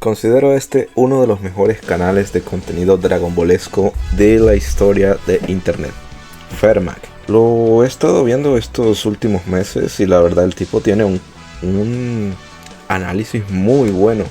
Considero este uno de los mejores canales de contenido dragonbolesco de la historia de internet. Fermac. Lo he estado viendo estos últimos meses y la verdad el tipo tiene un análisis muy bueno.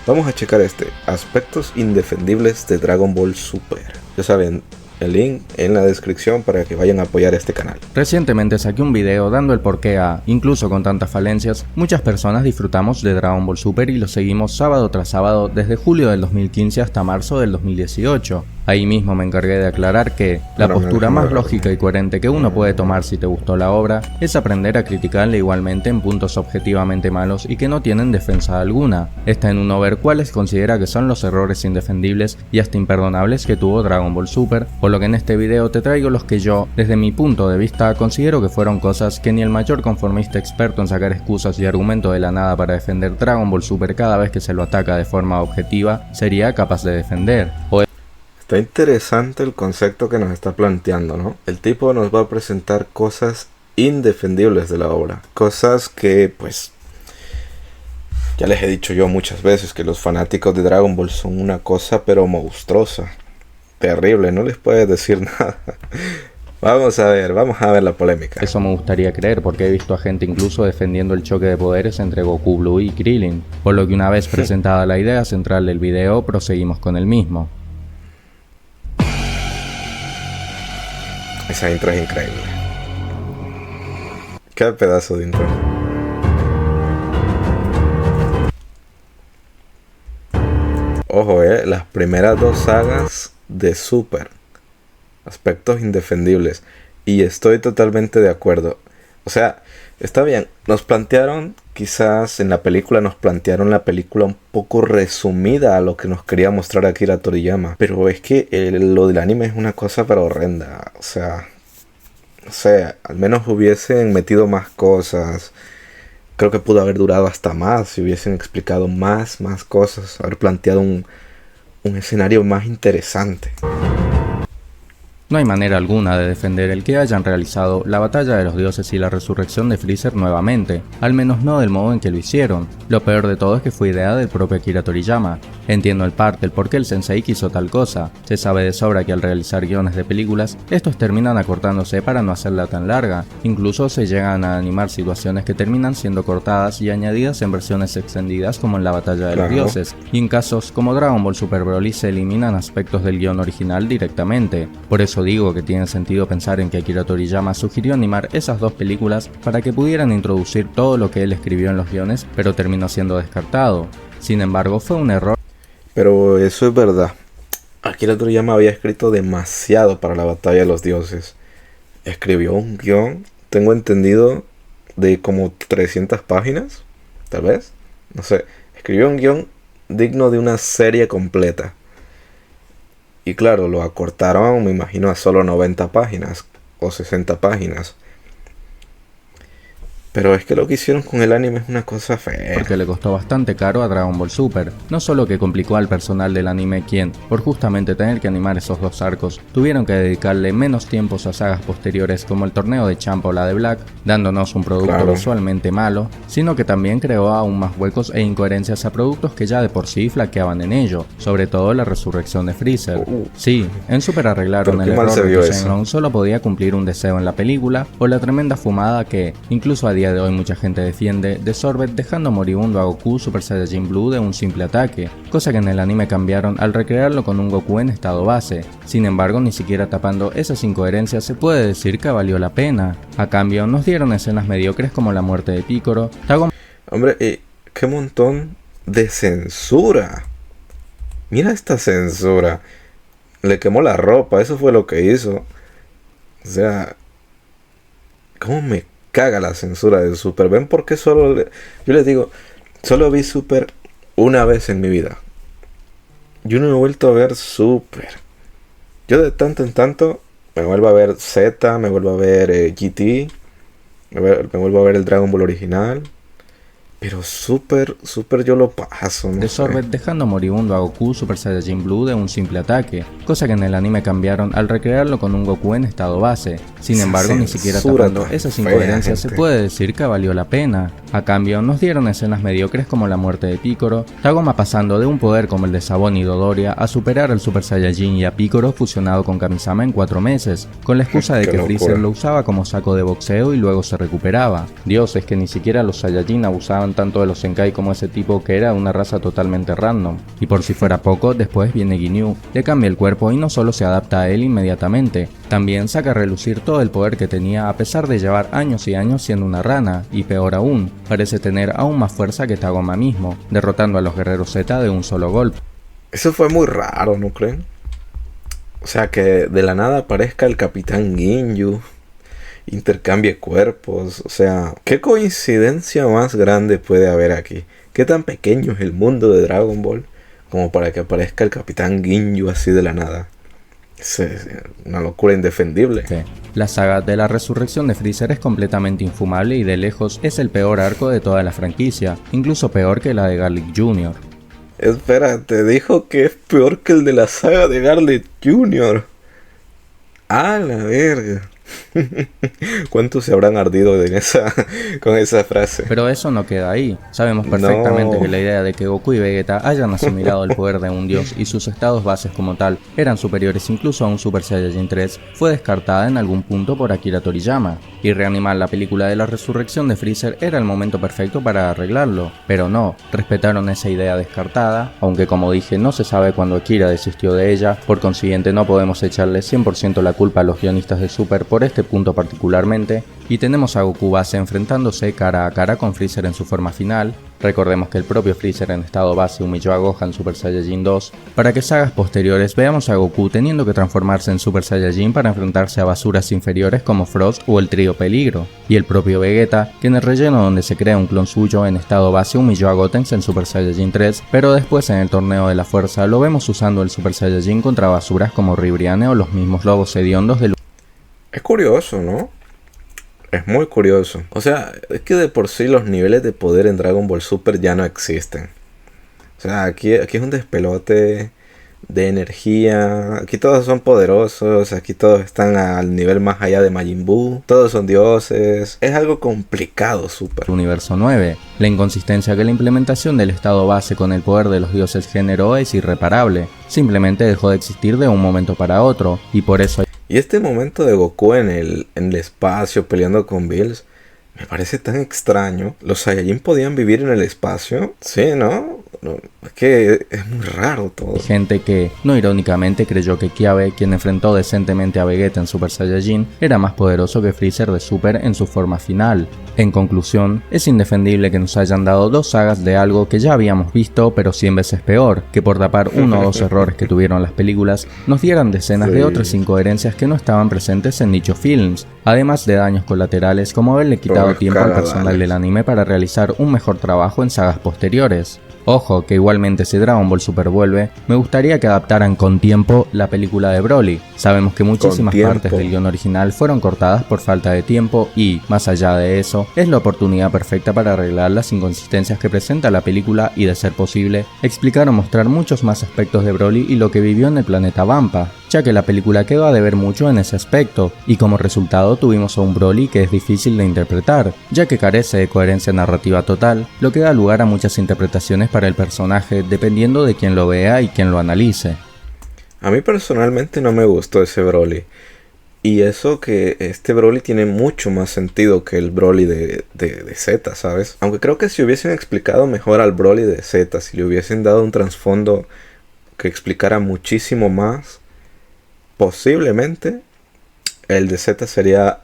Vamos a checar aspectos indefendibles de Dragon Ball Super. Ya saben, el link en la descripción para que vayan a apoyar este canal. Recientemente saqué un video dando el porqué incluso con tantas falencias, muchas personas disfrutamos de Dragon Ball Super y lo seguimos sábado tras sábado desde julio del 2015 hasta marzo del 2018. Ahí mismo me encargué de aclarar que la postura más lógica y coherente que uno puede tomar si te gustó la obra es aprender a criticarla igualmente en puntos objetivamente malos y que no tienen defensa alguna. Está en uno ver cuáles considera que son los errores indefendibles y hasta imperdonables que tuvo Dragon Ball Super, por lo que en este video te traigo los que yo, desde mi punto de vista, considero que fueron cosas que ni el mayor conformista experto en sacar excusas y argumentos de la nada para defender Dragon Ball Super cada vez que se lo ataca de forma objetiva sería capaz de defender. Está interesante el concepto que nos está planteando, ¿no? El tipo nos va a presentar cosas indefendibles de la obra. Cosas que, pues, ya les he dicho yo muchas veces que los fanáticos de Dragon Ball son una cosa pero monstruosa. Terrible, no les puedes decir nada. Vamos a ver la polémica. Eso me gustaría creer porque he visto a gente incluso defendiendo el choque de poderes entre Goku Blue y Krillin. Por lo que una vez presentada la idea central del video, proseguimos con el mismo. Esa intro es increíble. Qué pedazo de intro. Ojo, las primeras dos sagas de Super. Aspectos indefendibles. Y estoy totalmente de acuerdo. O sea, está bien. Quizás en la película nos plantearon la película un poco resumida a lo que nos quería mostrar Akira Toriyama. Pero es que lo del anime es una cosa pero horrenda. O sea, no sé, al menos hubiesen metido más cosas. Creo que pudo haber durado hasta más si hubiesen explicado más cosas. Haber planteado un escenario más interesante. No hay manera alguna de defender el que hayan realizado la batalla de los dioses y la resurrección de Freezer nuevamente, al menos no del modo en que lo hicieron. Lo peor de todo es que fue idea del propio Akira Toriyama. Entiendo el por qué el sensei quiso tal cosa. Se sabe de sobra que al realizar guiones de películas, estos terminan acortándose para no hacerla tan larga. Incluso se llegan a animar situaciones que terminan siendo cortadas y añadidas en versiones extendidas como en la batalla de los dioses. Y en casos como Dragon Ball Super Broly se eliminan aspectos del guión original directamente. Por eso digo que tiene sentido pensar en que Akira Toriyama sugirió animar esas dos películas para que pudieran introducir todo lo que él escribió en los guiones, pero terminó siendo descartado. Sin embargo, fue un error. Pero eso es verdad. Akira Toriyama había escrito demasiado para la batalla de los dioses. Escribió un guión, tengo entendido, de como 300 páginas, tal vez. No sé, escribió un guión digno de una serie completa. Y claro, lo acortaron, me imagino, a solo 90 páginas o 60 páginas. Pero es que lo que hicieron con el anime es una cosa fea. Porque le costó bastante caro a Dragon Ball Super. No solo que complicó al personal del anime quien, por justamente tener que animar esos dos arcos, tuvieron que dedicarle menos tiempos a sagas posteriores como el torneo de Champa o la de Black, dándonos un producto visualmente malo, sino que también creó aún más huecos e incoherencias a productos que ya de por sí flaqueaban en ello, sobre todo la resurrección de Freezer. Sí, en Super arreglaron el error de que Shenlong solo podía cumplir un deseo en la película, o la tremenda fumada que, incluso a día de hoy mucha gente defiende, de Sorbet dejando moribundo a Goku Super Saiyajin Blue de un simple ataque, cosa que en el anime cambiaron al recrearlo con un Goku en estado base. Sin embargo, ni siquiera tapando esas incoherencias se puede decir que valió la pena. A cambio, nos dieron escenas mediocres como la muerte de Piccolo. Hombre, qué montón de censura. Mira esta censura. Le quemó la ropa, eso fue lo que hizo. O sea, ¿cómo me caga la censura de Super? ¿Ven por qué yo les digo, solo vi Super una vez en mi vida? Yo no he vuelto a ver Super. Yo de tanto en tanto me vuelvo a ver Z, me vuelvo a ver GT, me vuelvo a ver el Dragon Ball original. Pero Super yo lo paso, no de sé. Sorbet dejando moribundo a Goku Super Saiyajin Blue de un simple ataque, cosa que en el anime cambiaron al recrearlo con un Goku en estado base. Sin Esa embargo, ni siquiera censura tapando tan esas fea, incoherencias se gente. puede decir que valió la pena. A cambio, nos dieron escenas mediocres como la muerte de Piccolo, Tagoma pasando de un poder como el de Sabón y Dodoria a superar al Super Saiyajin y a Piccolo fusionado con Kamisama en 4 meses, con la excusa de Qué que locura. Freezer lo usaba como saco de boxeo y luego se recuperaba. Dios, es que ni siquiera los Saiyajin abusaban tanto de los Zenkai como ese tipo que era una raza totalmente random. Y por si fuera poco, después viene Ginyu, le cambia el cuerpo y no solo se adapta a él inmediatamente, también saca a relucir todo el poder que tenía a pesar de llevar años y años siendo una rana, y peor aún, parece tener aún más fuerza que Tagoma mismo, derrotando a los guerreros Z de un solo golpe. Eso fue muy raro, ¿no creen? O sea, que de la nada aparezca el Capitán Ginyu, intercambie cuerpos. O sea, ¿qué coincidencia más grande puede haber aquí? ¿Qué tan pequeño es el mundo de Dragon Ball como para que aparezca el Capitán Ginyu así de la nada? Es una locura indefendible. La saga de la resurrección de Freezer es completamente infumable y de lejos es el peor arco de toda la franquicia, incluso peor que la de Garlic Jr. Espera, te dijo que es peor que el de la saga de Garlic Jr. ¡Ah, la verga! ¿Cuántos se habrán ardido con esa frase? Pero eso no queda ahí. Sabemos perfectamente No. que la idea de que Goku y Vegeta hayan asimilado el poder de un dios y sus estados bases como tal eran superiores incluso a un Super Saiyajin 3 fue descartada en algún punto por Akira Toriyama, y reanimar la película de la resurrección de Freezer era el momento perfecto para arreglarlo, pero no, respetaron esa idea descartada, aunque como dije no se sabe cuándo Akira desistió de ella, por consiguiente no podemos echarle 100% la culpa a los guionistas de Super por este punto particularmente, y tenemos a Goku base enfrentándose cara a cara con Freezer en su forma final. Recordemos que el propio Freezer en estado base humilló a Gohan Super Saiyajin 2, para que sagas posteriores veamos a Goku teniendo que transformarse en Super Saiyajin para enfrentarse a basuras inferiores como Frost o el trío Peligro, y el propio Vegeta, que en el relleno donde se crea un clon suyo en estado base humilló a Gotenks en Super Saiyajin 3, pero después en el torneo de la fuerza lo vemos usando el Super Saiyajin contra basuras como Ribriane o los mismos lobos hediondos del... Es curioso, ¿no? Es muy curioso. O sea, es que de por sí los niveles de poder en Dragon Ball Super ya no existen. O sea, aquí es un despelote de energía. Aquí todos son poderosos. Aquí todos están al nivel más allá de Majin Buu. Todos son dioses. Es algo complicado, Super. Universo 9. La inconsistencia que la implementación del estado base con el poder de los dioses generó es irreparable. Simplemente dejó de existir de un momento para otro, y por eso... Y este momento de Goku en el espacio peleando con Bills me parece tan extraño. ¿Los Saiyajin podían vivir en el espacio? Sí, ¿no? Es que es muy raro todo. Gente que, no irónicamente, creyó que Kiabe, quien enfrentó decentemente a Vegeta en Super Saiyajin, era más poderoso que Freezer de Super en su forma final. En conclusión, es indefendible que nos hayan dado dos sagas de algo que ya habíamos visto, pero 100 veces peor, que por tapar uno o dos errores que tuvieron las películas, nos dieran decenas de otras incoherencias que no estaban presentes en dichos films, además de daños colaterales como haberle quitado tiempo al personal del anime para realizar un mejor trabajo en sagas posteriores. Ojo, que igualmente si Dragon Ball Super vuelve, me gustaría que adaptaran con tiempo la película de Broly. Sabemos que muchísimas partes del guión original fueron cortadas por falta de tiempo y, más allá de eso, es la oportunidad perfecta para arreglar las inconsistencias que presenta la película y, de ser posible, explicar o mostrar muchos más aspectos de Broly y lo que vivió en el planeta Vampa, ya que la película quedó a deber mucho en ese aspecto, y como resultado tuvimos a un Broly que es difícil de interpretar, ya que carece de coherencia narrativa total, lo que da lugar a muchas interpretaciones para el personaje dependiendo de quien lo vea y quien lo analice. A mí personalmente no me gustó ese Broly. Y eso que este Broly tiene mucho más sentido que el Broly de Z, ¿sabes? Aunque creo que si hubiesen explicado mejor al Broly de Z, si le hubiesen dado un trasfondo que explicara muchísimo más, posiblemente el de Z sería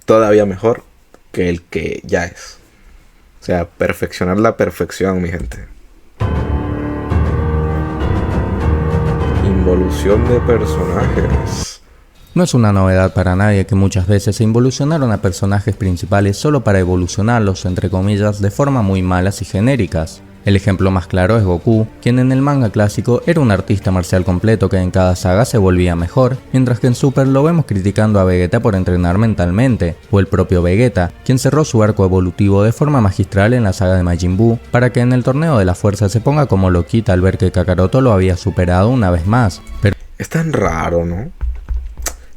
todavía mejor que el que ya es. O sea, perfeccionar la perfección, mi gente. Involución de personajes. No es una novedad para nadie que muchas veces se involucionaron a personajes principales solo para evolucionarlos, entre comillas, de forma muy malas y genéricas. El ejemplo más claro es Goku, quien en el manga clásico era un artista marcial completo que en cada saga se volvía mejor, mientras que en Super lo vemos criticando a Vegeta por entrenar mentalmente, o el propio Vegeta, quien cerró su arco evolutivo de forma magistral en la saga de Majin Buu, para que en el torneo de la fuerza se ponga como loquita al ver que Kakaroto lo había superado una vez más. Pero es tan raro, ¿no?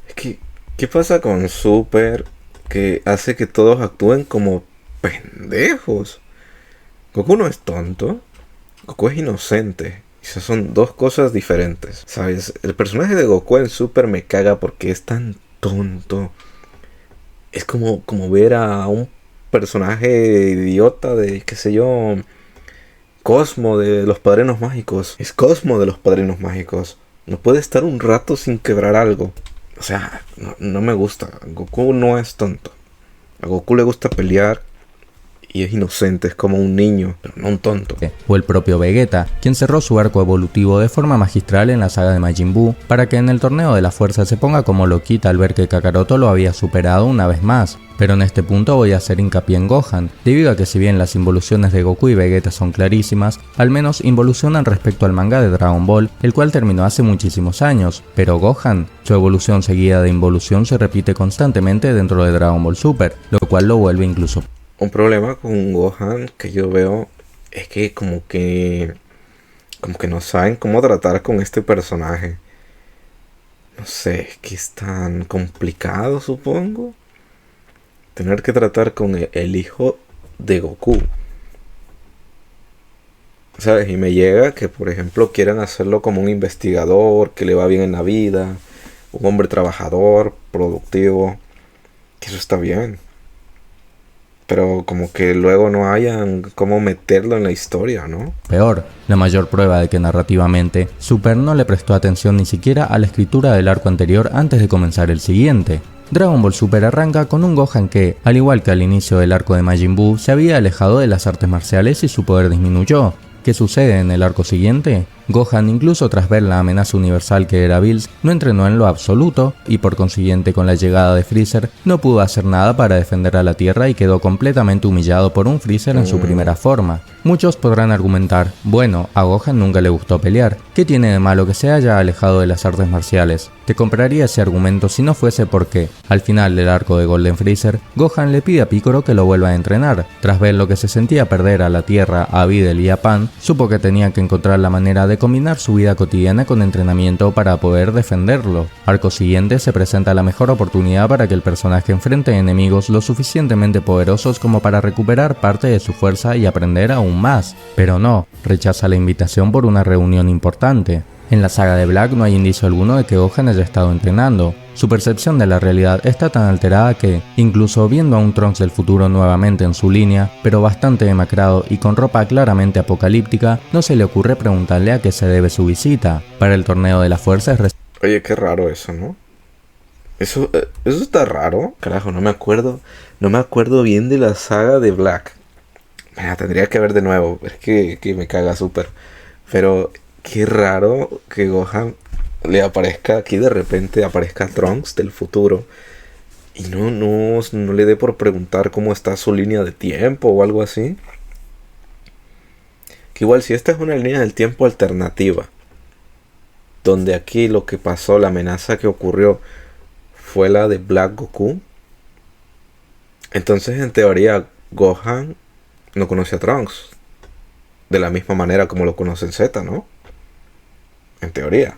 Es que, ¿qué pasa con Super que hace que todos actúen como pendejos? Goku no es tonto, Goku es inocente. Esas son dos cosas diferentes, ¿sabes? El personaje de Goku en Super me caga porque es tan tonto. Es como ver a un personaje idiota de, qué sé yo, Cosmo de los Padrinos Mágicos. Es Cosmo de los Padrinos Mágicos. No puede estar un rato sin quebrar algo. O sea, no me gusta. Goku no es tonto. A Goku le gusta pelear y es inocente, es como un niño, pero no un tonto. O el propio Vegeta, quien cerró su arco evolutivo de forma magistral en la saga de Majin Buu, para que en el torneo de la fuerza se ponga como loquita al ver que Kakaroto lo había superado una vez más. Pero en este punto voy a hacer hincapié en Gohan, debido a que si bien las involuciones de Goku y Vegeta son clarísimas, al menos involucionan respecto al manga de Dragon Ball, el cual terminó hace muchísimos años, pero Gohan, su evolución seguida de involución se repite constantemente dentro de Dragon Ball Super, lo cual lo vuelve incluso. Un problema con Gohan que yo veo es que como que no saben cómo tratar con este personaje. No sé, es que es tan complicado, supongo, tener que tratar con el hijo de Goku. ¿Sabes? Y me llega que, por ejemplo, quieran hacerlo como un investigador, que le va bien en la vida, un hombre trabajador, productivo, que eso está bien. Pero como que luego no hayan cómo meterlo en la historia, ¿no? Peor, la mayor prueba de que narrativamente, Super no le prestó atención ni siquiera a la escritura del arco anterior antes de comenzar el siguiente. Dragon Ball Super arranca con un Gohan que, al igual que al inicio del arco de Majin Buu, se había alejado de las artes marciales y su poder disminuyó. ¿Qué sucede en el arco siguiente? Gohan, incluso tras ver la amenaza universal que era Bills, no entrenó en lo absoluto y por consiguiente con la llegada de Freezer no pudo hacer nada para defender a la Tierra y quedó completamente humillado por un Freezer en su primera forma. Muchos podrán argumentar, bueno, a Gohan nunca le gustó pelear, ¿qué tiene de malo que se haya alejado de las artes marciales? Te compraría ese argumento si no fuese porque, al final del arco de Golden Freezer, Gohan le pide a Piccolo que lo vuelva a entrenar. Tras ver lo que se sentía perder a la Tierra, a Videl y a Pan, supo que tenía que encontrar la manera de combinar su vida cotidiana con entrenamiento para poder defenderlo. Arco siguiente se presenta la mejor oportunidad para que el personaje enfrente enemigos lo suficientemente poderosos como para recuperar parte de su fuerza y aprender aún más. Pero no, rechaza la invitación por una reunión importante. En la saga de Black no hay indicio alguno de que Gohan haya estado entrenando. Su percepción de la realidad está tan alterada que, incluso viendo a un Trunks del futuro nuevamente en su línea, pero bastante demacrado y con ropa claramente apocalíptica, no se le ocurre preguntarle a qué se debe su visita. Para el torneo de la fuerza es... Oye, qué raro eso, ¿no? Eso está raro. Carajo, no me acuerdo bien de la saga de Black. Mira, tendría que ver de nuevo, es que me caga súper. Pero qué raro que Gohan le aparezca aquí, de repente aparezca Trunks del futuro y no le dé por preguntar cómo está su línea de tiempo o algo así. Que igual si esta es una línea del tiempo alternativa, donde aquí lo que pasó, la amenaza que ocurrió fue la de Black Goku, entonces en teoría Gohan no conoce a Trunks de la misma manera como lo conoce en Z, ¿no? En teoría.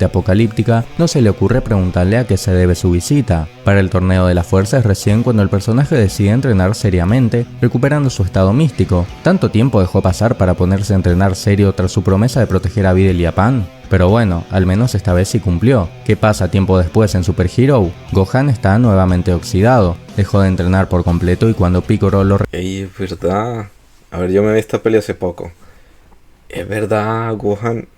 Apocalíptica, no se le ocurre preguntarle a qué se debe su visita. Para el torneo de la fuerza es recién cuando el personaje decide entrenar seriamente, recuperando su estado místico. ¿Tanto tiempo dejó pasar para ponerse a entrenar serio tras su promesa de proteger a Videl y a Pan? Pero bueno, al menos esta vez sí cumplió. ¿Qué pasa tiempo después en Super Hero? Gohan está nuevamente oxidado, dejó de entrenar por completo y cuando Piccolo lo... Ey, es verdad. A ver, yo me vi esta peli hace poco. Es verdad, Gohan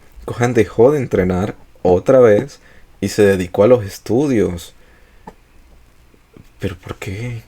dejó de entrenar otra vez y se dedicó a los estudios. ¿Pero por qué?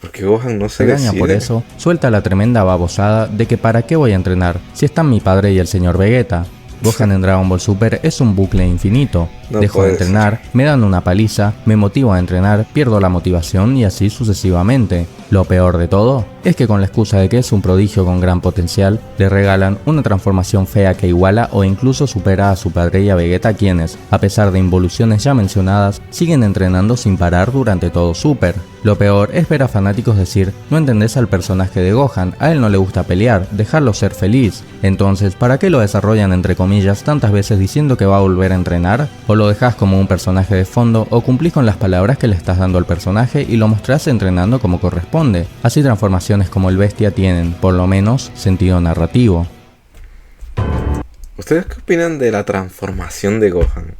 ¿Por qué Gohan no se decide? Por eso, suelta la tremenda babosada de que para qué voy a entrenar si están mi padre y el señor Vegeta. Gohan en Dragon Ball Super es un bucle infinito. No Dejo de puede entrenar, me dan una paliza, me motivo a entrenar, pierdo la motivación y así sucesivamente. Lo peor de todo es que con la excusa de que es un prodigio con gran potencial, le regalan una transformación fea que iguala o incluso supera a su padre y a Vegeta, quienes, a pesar de involuciones ya mencionadas, siguen entrenando sin parar durante todo Super. Lo peor es ver a fanáticos decir: no entendés al personaje de Gohan, a él no le gusta pelear, dejarlo ser feliz. Entonces, ¿para qué lo desarrollan entre comillas tantas veces diciendo que va a volver a entrenar? ¿O lo dejás como un personaje de fondo o cumplís con las palabras que le estás dando al personaje y lo mostrás entrenando como corresponde? Así transformaciones como el Bestia tienen, por lo menos, sentido narrativo. ¿Ustedes qué opinan de la transformación de Gohan?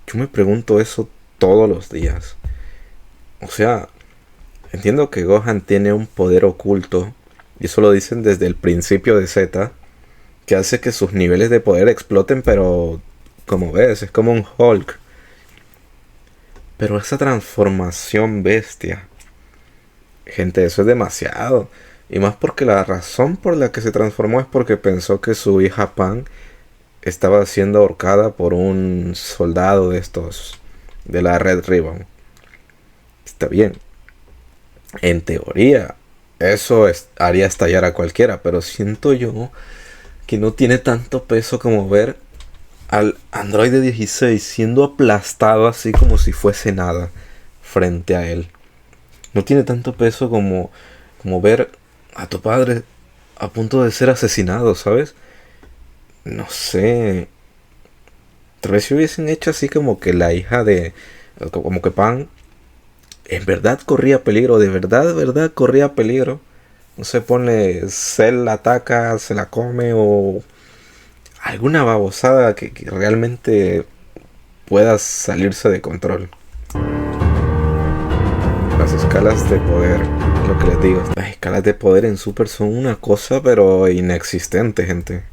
Yo me pregunto eso todos los días. O sea, entiendo que Gohan tiene un poder oculto, y eso lo dicen desde el principio de Z, que hace que sus niveles de poder exploten, pero como ves, es como un Hulk. Pero esa transformación bestia, gente, eso es demasiado. Y más porque la razón por la que se transformó es porque pensó que su hija Pan estaba siendo ahorcada por un soldado de estos, de la Red Ribbon. Está bien. En teoría, eso haría estallar a cualquiera, pero siento yo que no tiene tanto peso como ver al androide 16 siendo aplastado así como si fuese nada frente a él. No tiene tanto peso como ver a tu padre a punto de ser asesinado, ¿sabes? No sé. Tal vez si hubiesen hecho así como que la hija de... como que Pan en verdad corría peligro, de verdad corría peligro. No se pone, Cell la ataca, se la come o alguna babosada que realmente pueda salirse de control. Las escalas de poder, lo que les digo, las escalas de poder en Super son una cosa pero inexistente, gente.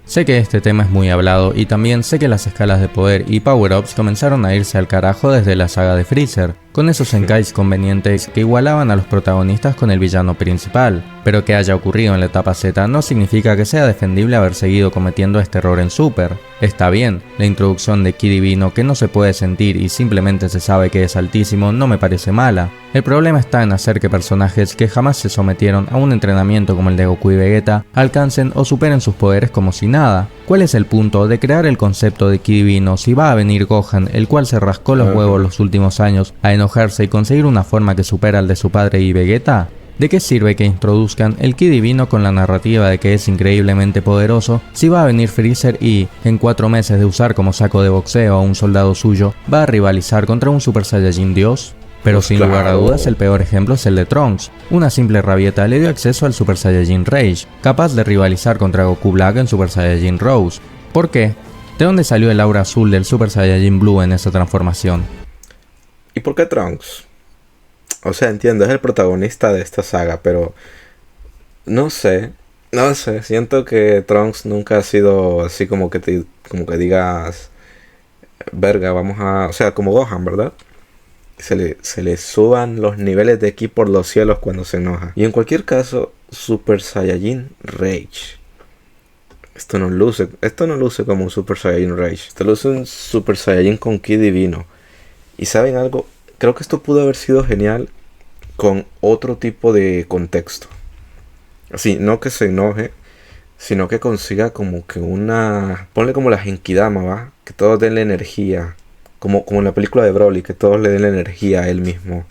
Sé que este tema es muy hablado y también sé que las escalas de poder y power-ups comenzaron a irse al carajo desde la saga de Freezer, con esos Zenkais convenientes que igualaban a los protagonistas con el villano principal, pero que haya ocurrido en la etapa Z no significa que sea defendible haber seguido cometiendo este error en Super. Está bien, la introducción de Ki Divino que no se puede sentir y simplemente se sabe que es altísimo no me parece mala. El problema está en hacer que personajes que jamás se sometieron a un entrenamiento como el de Goku y Vegeta alcancen o superen sus poderes como si nada. ¿Cuál es el punto de crear el concepto de Ki Divino si va a venir Gohan, el cual se rascó los huevos los últimos años, a enojarse y conseguir una forma que supera al de su padre y Vegeta? ¿De qué sirve que introduzcan el Ki Divino con la narrativa de que es increíblemente poderoso si va a venir Freezer y, en 4 meses de usar como saco de boxeo a un soldado suyo, va a rivalizar contra un Super Saiyajin Dios? Pero sin lugar a dudas el peor ejemplo es el de Trunks. Una simple rabieta le dio acceso al Super Saiyajin Rage, capaz de rivalizar contra Goku Black en Super Saiyajin Rose. ¿Por qué? ¿De dónde salió el aura azul del Super Saiyajin Blue en esa transformación? ¿Y por qué Trunks? O sea, entiendo, es el protagonista de esta saga, pero no sé, siento que Trunks nunca ha sido así como que digas, verga, vamos a, o sea, como Gohan, ¿verdad? Se le suban los niveles de ki por los cielos cuando se enoja. Y en cualquier caso, Super Saiyajin Rage. Esto no luce como un Super Saiyajin Rage. Esto luce un Super Saiyajin con ki divino. Y ¿saben algo? Creo que esto pudo haber sido genial con otro tipo de contexto. Así, no que se enoje, sino que consiga como que una... Ponle como la Genkidama, ¿va? Que todos den la energía. Como en la película de Broly, que todos le den la energía a él mismo.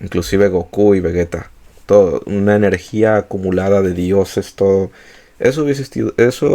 Inclusive Goku y Vegeta. Todo, una energía acumulada de dioses, todo. Eso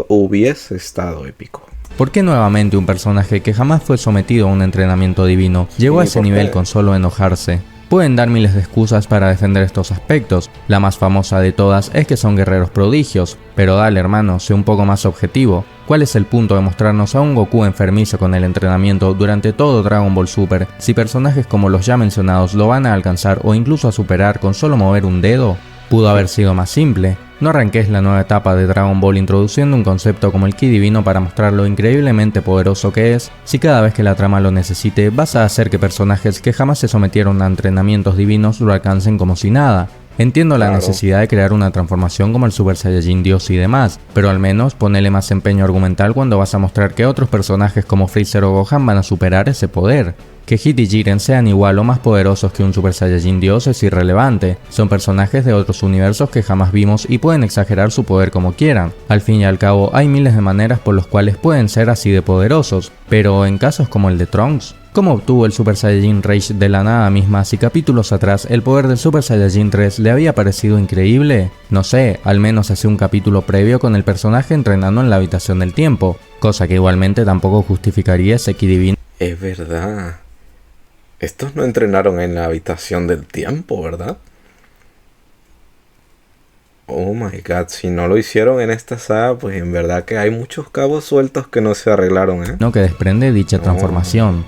hubiese estado épico. ¿Por qué nuevamente un personaje que jamás fue sometido a un entrenamiento divino llegó a ese nivel con solo enojarse? Pueden dar miles de excusas para defender estos aspectos, la más famosa de todas es que son guerreros prodigios, pero dale hermano, sé un poco más objetivo. ¿Cuál es el punto de mostrarnos a un Goku enfermizo con el entrenamiento durante todo Dragon Ball Super si personajes como los ya mencionados lo van a alcanzar o incluso a superar con solo mover un dedo? Pudo haber sido más simple. No arranques la nueva etapa de Dragon Ball introduciendo un concepto como el Ki Divino para mostrar lo increíblemente poderoso que es, si cada vez que la trama lo necesite vas a hacer que personajes que jamás se sometieron a entrenamientos divinos lo alcancen como si nada. Entiendo la Claro. necesidad de crear una transformación como el Super Saiyajin Dios y demás, pero al menos ponele más empeño argumental cuando vas a mostrar que otros personajes como Freezer o Gohan van a superar ese poder. Que Hit y Jiren sean igual o más poderosos que un Super Saiyajin Dios es irrelevante, son personajes de otros universos que jamás vimos y pueden exagerar su poder como quieran. Al fin y al cabo, hay miles de maneras por las cuales pueden ser así de poderosos, pero en casos como el de Trunks, ¿cómo obtuvo el Super Saiyajin Rage de la nada misma si capítulos atrás el poder del Super Saiyajin 3 le había parecido increíble? No sé, al menos hace un capítulo previo con el personaje entrenando en la habitación del tiempo, cosa que igualmente tampoco justificaría ese ki divino. Es verdad. Estos no entrenaron en la habitación del tiempo, ¿verdad? Oh my god, si no lo hicieron en esta saga, pues en verdad que hay muchos cabos sueltos que no se arreglaron, ¿eh? Que desprende dicha transformación.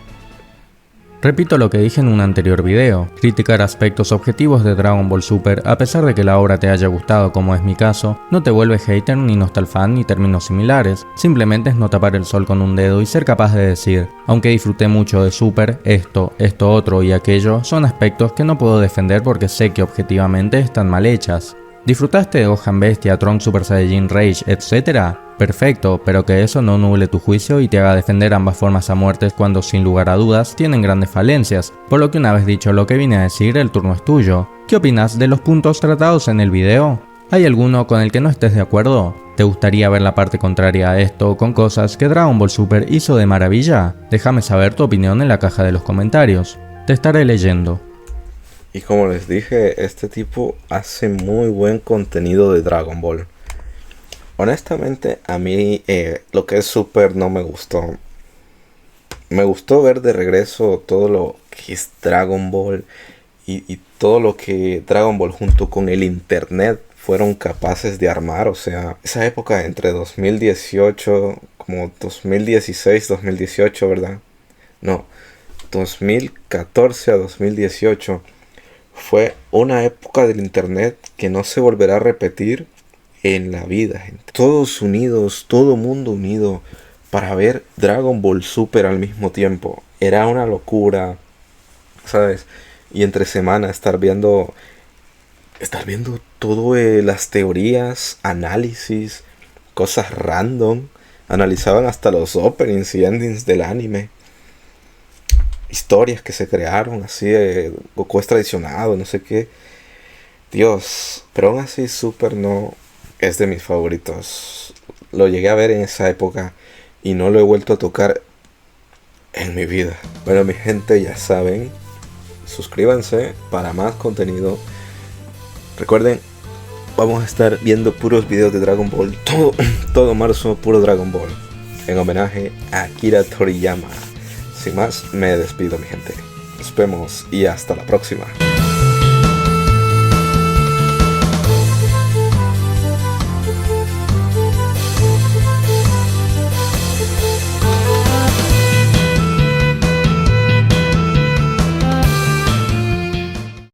Repito lo que dije en un anterior video, criticar aspectos objetivos de Dragon Ball Super a pesar de que la obra te haya gustado como es mi caso, no te vuelve hater ni nostalfan ni términos similares, simplemente es no tapar el sol con un dedo y ser capaz de decir, aunque disfruté mucho de Super, esto otro y aquello son aspectos que no puedo defender porque sé que objetivamente están mal hechas. ¿Disfrutaste de Gohan Bestia, Trunks Super Saiyajin Rage, etc.? Perfecto, pero que eso no nuble tu juicio y te haga defender ambas formas a muertes cuando sin lugar a dudas tienen grandes falencias, por lo que una vez dicho lo que vine a decir, el turno es tuyo. ¿Qué opinas de los puntos tratados en el video? ¿Hay alguno con el que no estés de acuerdo? ¿Te gustaría ver la parte contraria a esto con cosas que Dragon Ball Super hizo de maravilla? Déjame saber tu opinión en la caja de los comentarios. Te estaré leyendo. Y como les dije, este tipo hace muy buen contenido de Dragon Ball. Honestamente, a mí lo que es Super no me gustó. Me gustó ver de regreso todo lo que es Dragon Ball y todo lo que Dragon Ball junto con el internet fueron capaces de armar. O sea, esa época entre 2018, como 2016, 2018, ¿verdad? No, 2014 a 2018 fue una época del internet que no se volverá a repetir en la vida, gente. Todos unidos, todo mundo unido para ver Dragon Ball Super al mismo tiempo. Era una locura, ¿sabes? Y entre semana estar viendo todo las teorías, análisis, cosas random. Analizaban hasta los openings y endings del anime. Historias que se crearon así, Goku es traicionado, no sé qué. Dios, pero aún así Super no es de mis favoritos. Lo llegué a ver en esa época y no lo he vuelto a tocar en mi vida. Bueno, mi gente, ya saben, suscríbanse para más contenido. Recuerden, vamos a estar viendo puros videos de Dragon Ball todo marzo, puro Dragon Ball, en homenaje a Akira Toriyama. Sin más, me despido, mi gente. Nos vemos y hasta la próxima.